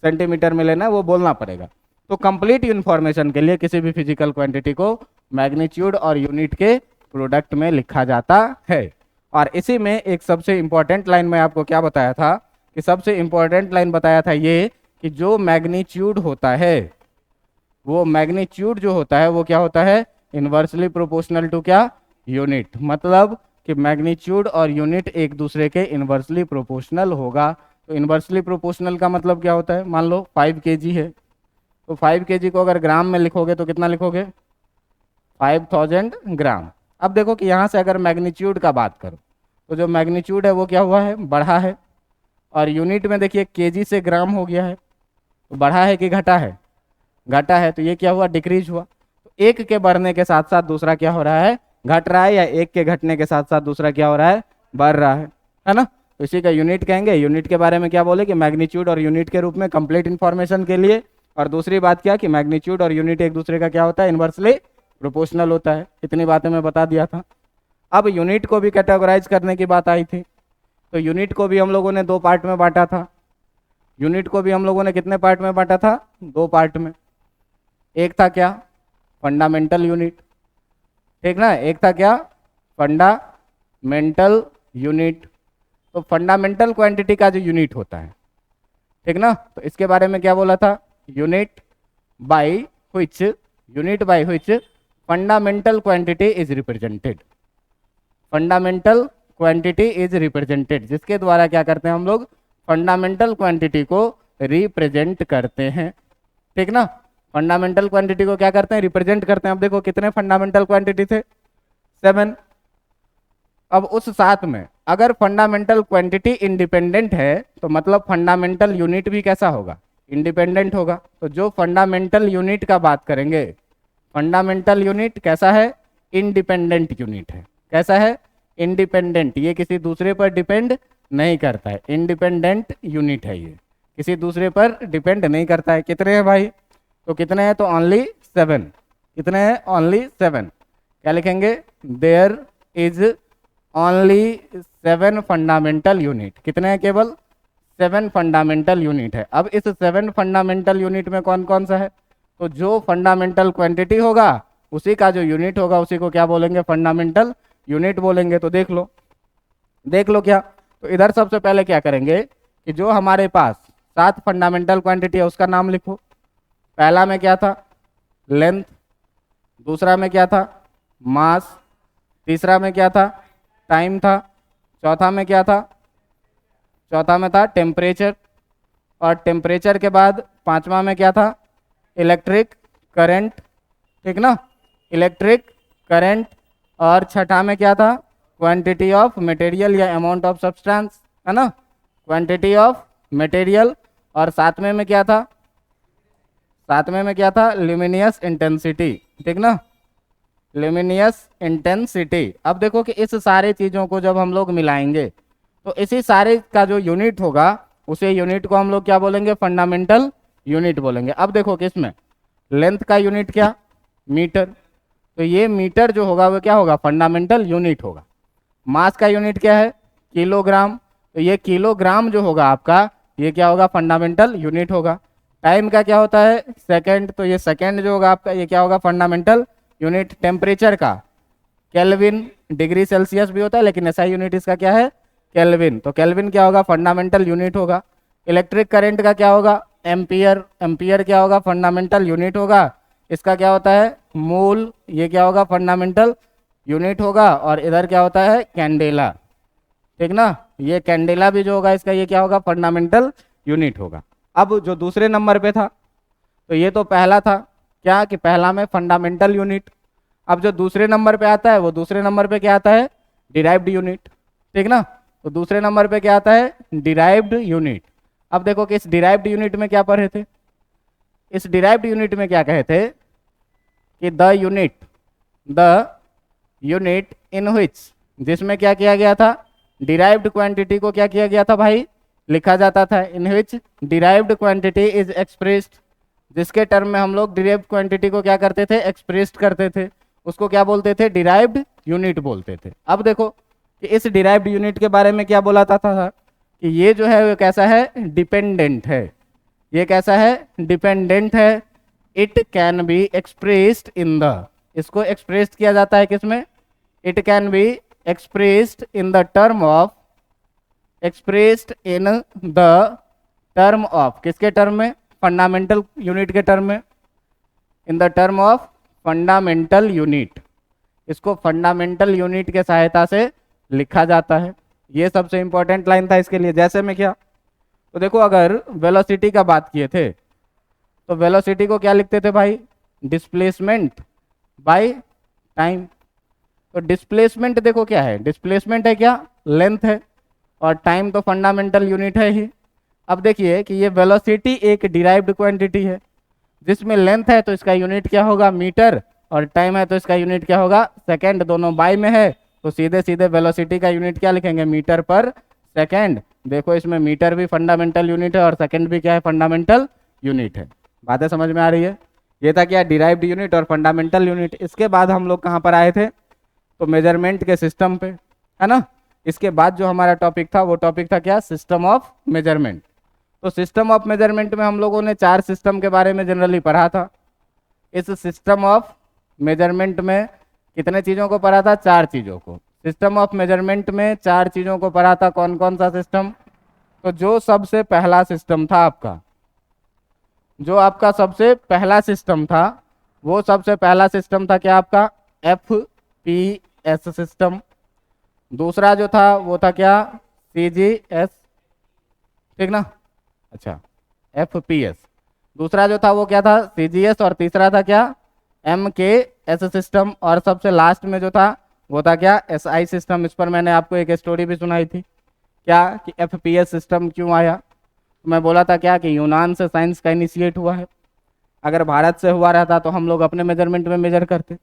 सेंटीमीटर में लेना है, वो बोलना पड़ेगा। तो कंप्लीट इन्फॉर्मेशन के लिए किसी भी फिजिकल क्वांटिटी को मैग्नीट्यूड और यूनिट के प्रोडक्ट में लिखा जाता है। और इसी में एक सबसे इंपॉर्टेंट लाइन में आपको क्या बताया था, कि सबसे इंपॉर्टेंट लाइन बताया था ये कि जो मैग्नीट्यूड होता है, वो मैग्नीट्यूड जो होता है वो क्या होता है, इन्वर्सली प्रोपोर्शनल टू क्या, यूनिट। मतलब कि मैग्नीट्यूड और यूनिट एक दूसरे के इन्वर्सली प्रोपोर्शनल होगा। तो इन्वर्सली प्रोपोर्शनल का मतलब क्या होता है, मान लो 5 kg है तो 5 kg को अगर ग्राम में लिखोगे तो कितना लिखोगे, 5000 ग्राम। अब देखो कि यहाँ से अगर मैग्नीट्यूड का बात करो तो जो मैग्नीट्यूड है वो क्या हुआ है, बढ़ा है। और यूनिट में देखिए केजी से ग्राम हो गया है, तो बढ़ा है कि घटा है, घटा है। तो ये क्या हुआ, डिक्रीज हुआ। तो एक के बढ़ने के साथ साथ दूसरा क्या हो रहा है, घट रहा है, या एक के घटने के साथ साथ दूसरा क्या हो रहा है, बढ़ रहा है ना। तो इसी का यूनिट कहेंगे। यूनिट के बारे में क्या बोले कि मैग्नीट्यूड और यूनिट के रूप में कंप्लीट इन्फॉर्मेशन के लिए। और दूसरी बात क्या कि मैग्नीट्यूड और यूनिट एक दूसरे का क्या होता है, इन्वर्सली प्रोपोर्शनल होता है। इतनी बातें मैं बता दिया था। अब यूनिट को भी कैटेगराइज करने की बात आई थी, तो यूनिट को भी हम लोगों ने 2 पार्ट में बांटा था। यूनिट को भी हम लोगों ने कितने पार्ट में बांटा था, 2 पार्ट में। एक था क्या, फंडामेंटल यूनिट, ठीक ना, एक था क्या, फंडामेंटल यूनिट। तो फंडामेंटल क्वांटिटी का जो यूनिट होता है, ठीक ना, तो इसके बारे में क्या बोला था, unit by which fundamental quantity is represented. Fundamental quantity is represented, जिसके द्वारा क्या करते हैं हम लोग, फंडामेंटल क्वांटिटी को रिप्रेजेंट करते हैं, ठीक ना। फंडामेंटल क्वांटिटी को क्या करते हैं, रिप्रेजेंट करते हैं। अब देखो कितने फंडामेंटल क्वांटिटी थे, 7। अब उस 7 में अगर फंडामेंटल क्वांटिटी इंडिपेंडेंट है तो मतलब फंडामेंटल यूनिट भी कैसा होगा, इंडिपेंडेंट होगा। तो जो फंडामेंटल यूनिट का बात करेंगे, फंडामेंटल यूनिट कैसा है, इंडिपेंडेंट यूनिट है। कैसा है, इंडिपेंडेंट, ये किसी दूसरे पर डिपेंड नहीं करता है, इंडिपेंडेंट यूनिट है, ये किसी दूसरे पर डिपेंड नहीं करता है। कितने हैं भाई, तो कितने हैं, तो ओनली 7। कितने हैं, ओनली 7। क्या लिखेंगे, there is only 7 fundamental unit. कितने हैं, केवल 7 फंडामेंटल यूनिट है। अब इस 7 फंडामेंटल यूनिट में कौन कौन सा है, तो जो फंडामेंटल क्वांटिटी होगा उसी का जो यूनिट होगा उसी को क्या बोलेंगे, फंडामेंटल यूनिट बोलेंगे। तो देख लो क्या, तो इधर सबसे पहले क्या करेंगे कि जो हमारे पास 7 फंडामेंटल क्वांटिटी है उसका नाम लिखो। पहला में क्या था, लेंथ। दूसरा में क्या था, मास। तीसरा में क्या था, टाइम था। चौथा में क्या था, चौथा में था टेम्परेचर। और टेम्परेचर के बाद 5वां में क्या था, इलेक्ट्रिक करंट, ठीक ना, इलेक्ट्रिक करंट। और छठा में क्या था, क्वांटिटी ऑफ मटेरियल या अमाउंट ऑफ सब्सटेंस, है ना, क्वांटिटी ऑफ मटेरियल। और 7वें में क्या था, 7वें में क्या था, ल्यूमिनियस इंटेंसिटी, ठीक ना, ल्यूमिनियस इंटेंसिटी। अब देखो कि इस सारे चीज़ों को जब हम लोग मिलाएंगे तो इसी सारे का जो यूनिट होगा उसे यूनिट को हम लोग क्या बोलेंगे, फंडामेंटल यूनिट बोलेंगे। अब देखो कि इसमें लेंथ का यूनिट क्या, मीटर। तो ये मीटर जो होगा वो क्या होगा, फंडामेंटल यूनिट होगा। मास का यूनिट क्या है, किलोग्राम। तो ये किलोग्राम जो होगा आपका ये क्या होगा, फंडामेंटल यूनिट होगा। टाइम का क्या होता है, सेकंड। तो ये सेकंड जो होगा आपका ये क्या होगा, फंडामेंटल यूनिट। टेम्परेचर का केल्विन, डिग्री सेल्सियस भी होता है लेकिन ऐसा यूनिट इसका क्या है, केल्विन। तो केल्विन क्या होगा, फंडामेंटल यूनिट होगा। इलेक्ट्रिक करंट का क्या होगा, एम्पियर। एम्पियर क्या होगा, फंडामेंटल यूनिट होगा। इसका क्या होता है मूल, ये क्या होगा फंडामेंटल यूनिट होगा, और इधर क्या होता है कैंडेला, ठीक ना। ये कैंडेला भी जो होगा इसका ये क्या होगा फंडामेंटल यूनिट होगा। अब जो दूसरे नंबर पे था, तो ये तो पहला था क्या कि पहला में फंडामेंटल यूनिट। अब जो दूसरे नंबर पे आता है वो दूसरे नंबर पे क्या आता है डिराइव्ड यूनिट, ठीक ना। तो दूसरे नंबर पे क्या आता है डिराइव्ड यूनिट। अब देखो कि इस डिराइव्ड यूनिट में क्या पढ़े थे, इस डिराइव्ड यूनिट में क्या कहे थे कि द यूनिट इन विच, जिसमें क्या किया गया था डिराइव्ड क्वांटिटी को क्या किया गया था भाई लिखा जाता था, इन विच डिराइव्ड क्वांटिटी इज एक्सप्रेस्ड, जिसके टर्म में हम लोग डिराइव्ड क्वांटिटी को क्या करते थे एक्सप्रेस्ड करते थे, उसको क्या बोलते थे डिराइव्ड यूनिट बोलते थे। अब देखो कि इस डिराइव्ड यूनिट के बारे में क्या बोला था कि ये जो है वो कैसा है डिपेंडेंट है, ये कैसा है डिपेंडेंट है, it can be expressed in the, इसको एक्सप्रेस्ड किया जाता है किसमें, it can be expressed in the term of, expressed in the term of, किसके टर्म में फंडामेंटल यूनिट के टर्म में, in the term of fundamental unit, इसको फंडामेंटल यूनिट के सहायता से लिखा जाता है। ये सबसे इंपॉर्टेंट लाइन था इसके लिए। जैसे में क्या, तो देखो अगर वेलोसिटी का बात किए थे तो वेलोसिटी को क्या लिखते थे भाई डिस्प्लेसमेंट बाय टाइम। तो डिस्प्लेसमेंट देखो क्या है, डिस्प्लेसमेंट है क्या लेंथ है, और टाइम तो फंडामेंटल यूनिट है ही। अब देखिए कि ये वेलोसिटी एक डिराइव्ड क्वांटिटी है, जिसमें लेंथ है तो इसका यूनिट क्या होगा मीटर, और टाइम है तो इसका यूनिट क्या होगा सेकेंड, दोनों बाय में है तो सीधे सीधे वेलोसिटी का यूनिट क्या लिखेंगे मीटर पर सेकेंड। देखो इसमें मीटर भी फंडामेंटल यूनिट है और सेकेंड भी क्या है फंडामेंटल यूनिट है। बातें समझ में आ रही है। ये था क्या डिराइव्ड यूनिट और फंडामेंटल यूनिट। इसके बाद हम लोग कहाँ पर आए थे तो मेजरमेंट के सिस्टम पे, है ना। इसके बाद जो हमारा टॉपिक था वो टॉपिक था क्या सिस्टम ऑफ मेजरमेंट। तो सिस्टम ऑफ मेजरमेंट में हम लोगों ने 4 सिस्टम के बारे में जनरली पढ़ा था। इस सिस्टम ऑफ मेजरमेंट में कितने चीज़ों को पढ़ा था 4 चीज़ों को। सिस्टम ऑफ मेजरमेंट में 4 चीज़ों को पढ़ा था। कौन कौन सा सिस्टम, तो जो सबसे पहला सिस्टम था आपका, जो आपका सबसे पहला सिस्टम था वो सबसे पहला सिस्टम था क्या आपका FPS सिस्टम। दूसरा जो था वो था क्या CGS, ठीक ना, अच्छा FPS। दूसरा जो था वो क्या था CGS, और तीसरा था क्या MKS सिस्टम, और सबसे लास्ट में जो था वो था क्या SI सिस्टम। इस पर मैंने आपको एक स्टोरी भी सुनाई थी क्या कि FPS सिस्टम क्यों आया। तो मैं बोला था क्या कि यूनान से साइंस का इनिशिएट हुआ है। अगर भारत से हुआ रहता तो हम लोग अपने मेजरमेंट में मेजर करते,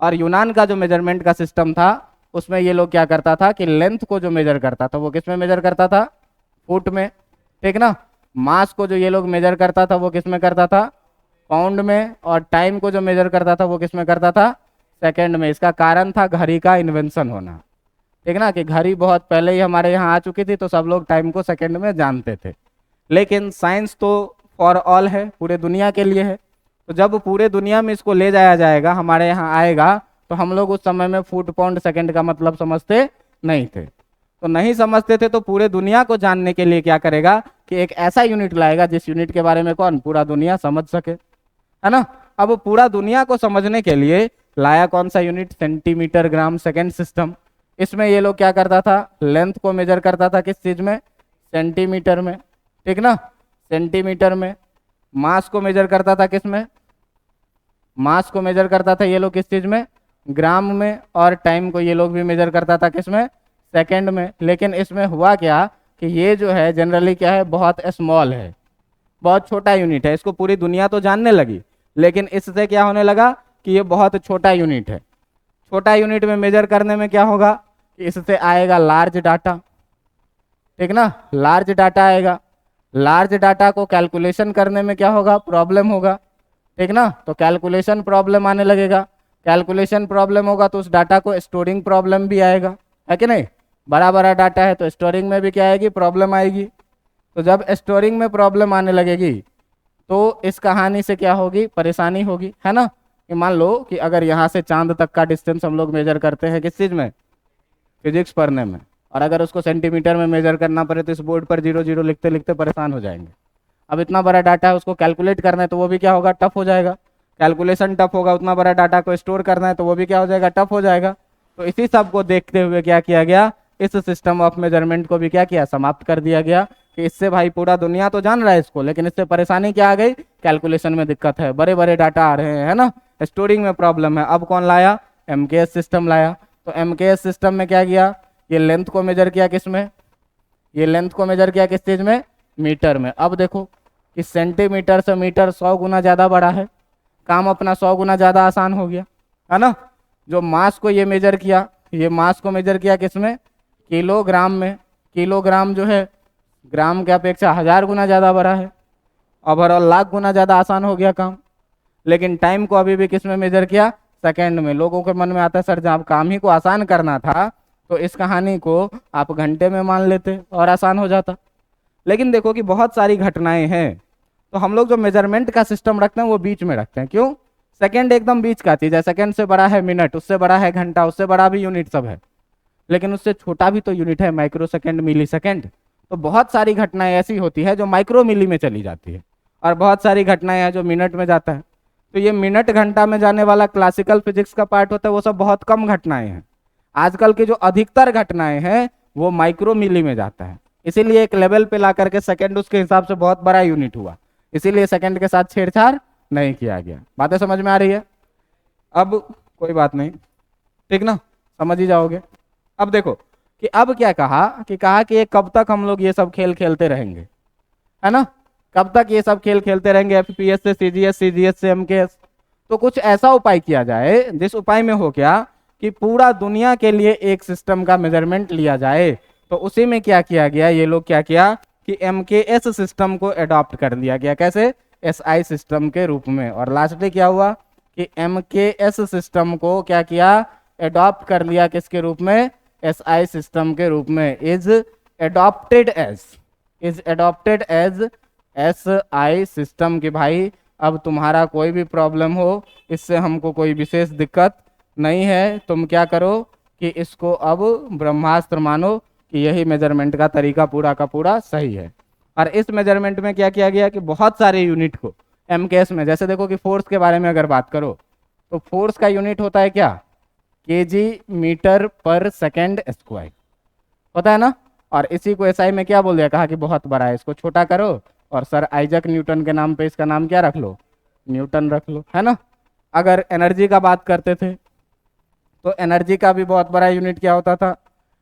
और यूनान का जो मेजरमेंट का सिस्टम था उसमें ये लोग क्या करता था कि लेंथ को जो मेजर करता था वो किस में मेजर करता था फुट में, ठीक ना। मास को जो ये लोग मेजर करता था वो किस में करता था पाउंड में, और टाइम को जो मेजर करता था वो किस में करता था सेकंड में। इसका कारण था घड़ी का इन्वेंशन होना, ठीक ना, कि घड़ी बहुत पहले ही हमारे यहाँ आ चुकी थी तो सब लोग टाइम को सेकंड में जानते थे। लेकिन साइंस तो फॉर ऑल है, पूरे दुनिया के लिए है। तो जब पूरे दुनिया में इसको ले जाया जाएगा हमारे यहाँ आएगा तो हम लोग उस समय में फुट पाउंड सेकंड का मतलब समझते नहीं थे। तो नहीं समझते थे तो पूरे दुनिया को जानने के लिए क्या करेगा कि एक ऐसा यूनिट लाएगा जिस यूनिट के बारे में कौन पूरा दुनिया समझ सके, है ना। अब पूरा दुनिया को समझने के लिए लाया कौन सा unit centimetre gram second system. इसमें ये लोग क्या करता था लेंथ को मेजर करता था किस चीज में सेंटीमीटर में, ठीक ना, सेंटीमीटर में। मास को मेजर करता था किस में, मास को मेजर करता था ये लोग किस चीज में ग्राम में, और टाइम को ये लोग भी मेजर करता था किस में सेकंड में। लेकिन इसमें हुआ क्या कि ये जो है जनरली क्या है बहुत स्मॉल है, बहुत छोटा यूनिट है। इसको पूरी दुनिया तो जानने लगी लेकिन इससे क्या होने लगा कि ये बहुत छोटा यूनिट है। छोटा यूनिट में मेजर करने में क्या होगा कि इससे आएगा लार्ज डाटा, ठीक ना, लार्ज डाटा आएगा। लार्ज डाटा को कैलकुलेशन करने में क्या होगा प्रॉब्लम होगा, ठीक ना, तो कैलकुलेशन प्रॉब्लम आने लगेगा। कैलकुलेशन प्रॉब्लम होगा तो उस डाटा को स्टोरिंग प्रॉब्लम भी आएगा, है कि नहीं। बड़ा बड़ा डाटा है तो स्टोरिंग में भी क्या आएगी प्रॉब्लम आएगी। तो जब स्टोरिंग में प्रॉब्लम आने लगेगी तो इस कहानी से क्या होगी परेशानी होगी, है ना। कि मान लो कि अगर यहाँ से चांद तक का डिस्टेंस हम लोग मेजर करते हैं किस चीज़ में फिजिक्स पढ़ने में, और अगर उसको सेंटीमीटर में मेजर करना पड़े तो इस बोर्ड पर 0 0 लिखते लिखते परेशान हो जाएंगे। अब इतना बड़ा डाटा है उसको कैलकुलेट करना है तो वो भी क्या होगा टफ हो जाएगा। कैलकुलेशन टफ होगा, उतना बड़ा डाटा को स्टोर करना है तो वो भी क्या हो जाएगा, टफ हो जाएगा। तो इसी सब को देखते हुए क्या किया गया, इस सिस्टम ऑफ मेजरमेंट को भी क्या किया, समाप्त कर दिया गया कि इससे भाई पूरा दुनिया तो जान रहा है इसको, लेकिन इससे परेशानी क्या आ गई, कैलकुलेशन में दिक्कत है, बड़े बड़े डाटा आ रहे हैं, है ना, स्टोरिंग में प्रॉब्लम है। अब कौन लाया, एमकेएस सिस्टम लाया। तो एमकेएस सिस्टम में क्या किया, ये लेंथ को मेजर किया किस में, ये लेंथ को मेजर किया किस चीज में, मीटर में। अब देखो कि सेंटीमीटर से मीटर 100 गुना ज़्यादा बड़ा है, काम अपना 100 गुना ज़्यादा आसान हो गया, है ना। जो मास को ये मेजर किया, ये मास को मेजर किया किस में, किलोग्राम में। किलोग्राम जो है ग्राम के अपेक्षा 1000 गुना ज़्यादा बड़ा है, ओवरऑल लाख गुना ज़्यादा आसान हो गया काम। लेकिन टाइम को अभी भी किस में मेजर किया, सेकंड में। लोगों के मन में आता है सर जब काम ही को आसान करना था तो इस कहानी को आप घंटे में मान लेते और आसान हो जाता। लेकिन देखो कि बहुत सारी घटनाएं हैं, तो हम लोग जो मेजरमेंट का सिस्टम रखते हैं वो बीच में रखते हैं। क्यों, सेकंड एकदम बीच का चीज है, सेकंड से बड़ा है मिनट, उससे बड़ा है घंटा, उससे बड़ा भी यूनिट सब है, लेकिन उससे छोटा भी तो यूनिट है माइक्रो सेकंड, मिली सेकंड। तो बहुत सारी घटनाएं ऐसी होती है जो माइक्रो मिली में चली जाती है, और बहुत सारी घटनाएं हैं जो मिनट में जाता है। तो ये मिनट घंटा में जाने वाला क्लासिकल फिजिक्स का पार्ट होता है, वो सब बहुत कम घटनाएं हैं। आजकल की जो अधिकतर घटनाएं हैं वो माइक्रो मिली में जाता है, इसीलिए एक लेवल पे ला करके सेकंड उसके हिसाब से बहुत बड़ा यूनिट हुआ, इसीलिए सेकंड के साथ छेड़छाड़ नहीं किया गया। बातें समझ में आ रही है, अब कोई बात नहीं, ठीक ना, समझ ही जाओगे। अब देखो कि अब क्या कहा कि ये कब तक हम लोग ये सब खेल खेलते रहेंगे, है ना, कब तक ये सब खेल खेलते रहेंगे, एफपीएस से सीजीएस, सीजीएस से एमकेएस। तो कुछ ऐसा उपाय किया जाए जिस उपाय में हो क्या कि पूरा दुनिया के लिए एक सिस्टम का मेजरमेंट लिया जाए। तो उसी में क्या किया गया, ये लोग क्या किया कि एमकेएस सिस्टम को अडॉप्ट कर लिया गया, कैसे, एसआई सिस्टम के रूप में। और लास्टली क्या हुआ कि एमकेएस सिस्टम को क्या किया, अडॉप्ट कर लिया किसके रूप में, एसआई सिस्टम के रूप में। Is adopted as SI system के भाई अब तुम्हारा कोई भी प्रॉब्लम हो, इससे हमको कोई विशेष दिक्कत नहीं है, तुम क्या करो कि इसको अब ब्रह्मास्त्र मानो कि यही मेजरमेंट का तरीका पूरा का पूरा सही है। और इस मेजरमेंट में क्या किया गया कि बहुत सारे यूनिट को एमकेएस में, जैसे देखो कि फोर्स के बारे में अगर बात करो तो फोर्स का यूनिट होता है क्या, केजी मीटर पर सेकेंड स्क्वायर होता है ना। और इसी को एसआई में क्या बोल दिया, कहा कि बहुत बड़ा है, इसको छोटा करो और सर आइजक न्यूटन के नाम पे इसका नाम क्या रख लो, न्यूटन रख लो, है ना। अगर एनर्जी का बात करते थे तो एनर्जी का भी बहुत बड़ा यूनिट क्या होता था,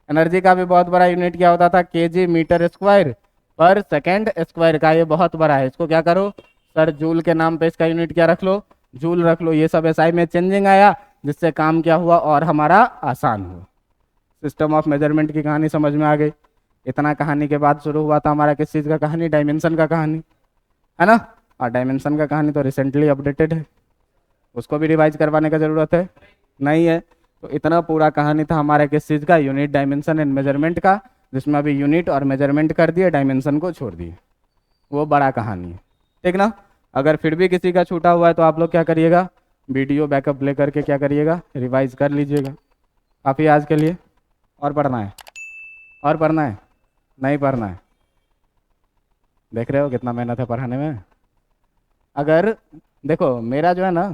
एनर्जी का भी बहुत बड़ा यूनिट क्या होता था, केजी मीटर स्क्वायर पर सेकेंड स्क्वायर का, ये बहुत बड़ा है, इसको क्या करो सर जूल के नाम पे इसका यूनिट क्या रख लो, जूल रख लो। ये सब एसआई में चेंजिंग आया जिससे काम क्या हुआ और हमारा आसान हुआ। सिस्टम ऑफ मेजरमेंट की कहानी समझ में आ गई। इतना कहानी के बाद शुरू हुआ था हमारा किस चीज़ का कहानी, डायमेंशन का कहानी, है ना। और डायमेंशन का कहानी तो रिसेंटली अपडेटेड है, उसको भी रिवाइज करवाने का जरूरत है नहीं है। तो इतना पूरा कहानी था हमारे किस चीज़ का, यूनिट, डायमेंशन एंड मेजरमेंट का, जिसमें अभी यूनिट और मेजरमेंट कर दिए, डायमेंशन को छोड़ दिए, वो बड़ा कहानी है, ठीक ना। अगर फिर भी किसी का छूटा हुआ है तो आप लोग क्या करिएगा, वीडियो बैकअप ले करके क्या करिएगा, रिवाइज कर लीजिएगा। काफ़ी आज के लिए, और पढ़ना है, और पढ़ना है, नहीं पढ़ना है, देख रहे हो कितना मेहनत है पढ़ाने में। अगर देखो मेरा जो है ना